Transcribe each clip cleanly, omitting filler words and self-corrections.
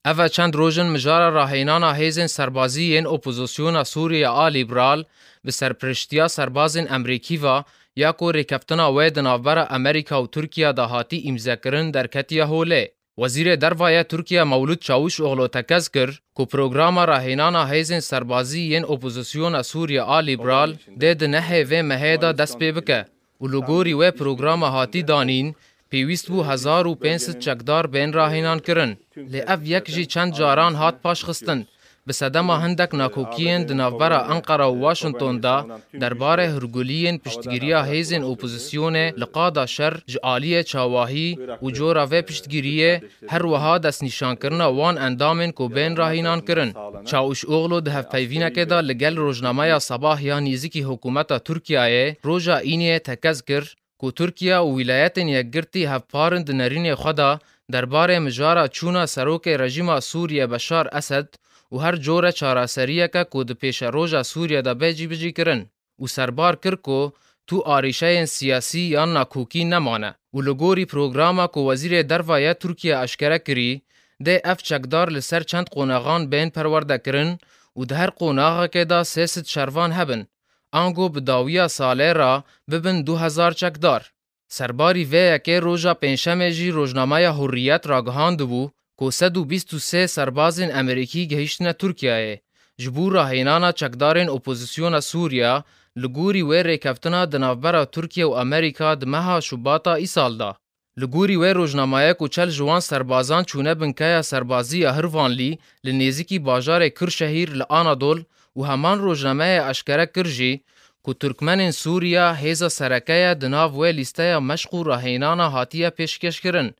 اوه چند روژن مجارا راهینانا هیزن سربازی این اپوزیسیونا سوریه آ لیبرال به سرپرشتیا سربازن امریکی و یا کو ریکفتنا وید نافبر امریکا و ترکیه دا هاتی امزاکرن در کتیه هوله. وزیر دروایه ترکیه مولود چاوش اغلو تکز کر که پروگرام راهینانا هیزن سربازی این اپوزیسیونا سوریه آ لیبرال ده نحه و مهیدا دست پی بکه و لگوری و پروگرام هاتی دانین پیویست بو 1500 چکدار بین راهینان کرن. لی اف یک جی چند جاران هات پاش خستن. به صدما هندک ناکوکیین دنافبرا انقره و واشنطن دا درباره هرگولیین پشتگیریا هیزن اپوزیسیون لقادا شر جعالی چاواهی و جورا و پشتگیریه هر وها دست نشان کرنا وان اندامن کو بین راهینان کرن. چاوش اوغلو ده هف پیوینه که دا لگل روزنامه صباح یا نیزیکی حکومت ترکیه روژا اینیه تکز کر کو ترکیه و ولایتن یکگرتی هفپارند نرین خدا درباره مجارا چونا سروک رژیم سوریه بشار اسد و هر جوره چاراسریه که کود پیش روژا سوریه دا بجی کرن و سربار کر کو تو آریشه سیاسی یا ناکوکی نمانه و لگوری پروگراما که وزیر دروایه ترکیه اشکره کری ده اف چکدار لسر چند قوناغان بین پرورده کرن و ده هر قوناغا که دا 300 شروان هبن آنگو بداویا ساله را ببن 2000 چکدار. سرباری وی که روژا پنجشنبه جی روزنامه حریت را گهاند بو که 123 سربازین امریکی گهشتن ترکیه جبور راهینانا چکدارین اپوزیسیون سوریا لگوری و ریکفتنا دنافبرا ترکیه و امریکا دمها شباتا ای سال دا. لگوری و روزنامه که چل جوان سربازان چونه بنکه سربازی هروانلی لنیزیکی باجار کرشهیر لآنادول و همان روزنامه اشکره کرجی که ترکمن سوریا هیزا سرکه دناف و لیسته مشقو راهینانا هاتیه پیشکش کرن.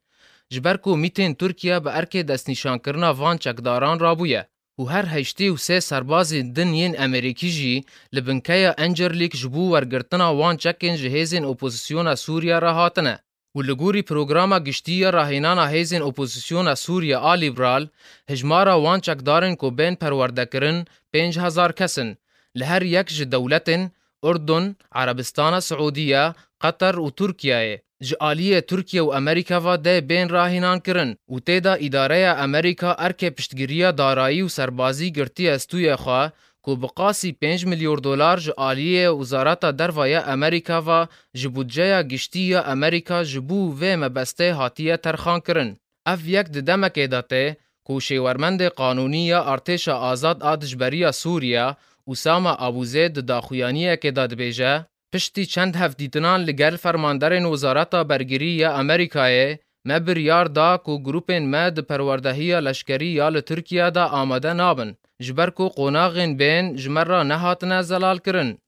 جبر کو میتین ترکیه به ارک دست نشان کرنا وان چکداران رابویه و هر 83 سرباز دنین امریکی جی لبنکه انجرلیک جبو ورگرتنا وان چکن جهیزین اپوزیسیون سوریا را هاتنه و لگوری پروگراما گشتی راهینانا هیزین اپوزیسیون سوریا آ لیبرال هجمارا وان چکدارن کو بین پرورده کرن 5000 کسن لهر یک دولتن اردن، عربستان سعودیه، قطر و ترکیه جعالی ترکیه و امریکا و ده بین راهینان کرن و تیدا اداره امریکا ارک پشتگیری دارایی و سربازی گرتی استوی خواه که بقاسی 5 میلیون دلار جعالی وزارت دروایه امریکا و جبودجه گشتی امریکا جبو و مبسته هاتیه ترخان کرن. اف یک دمک داته که شیورمند قانونی ارتش آزاد آدجبری سوریا اسامه ابوزید داخویانیه که داد بیجه پشتی چند هفدیتنان لگل فرماندرین وزارت برگیری یا امریکای مبریار دا کو گروپین مد پروردهی لشکری یا لترکیه دا آمده نابن جبر کو قوناغین بین جمر را نهاتنه زلال کرن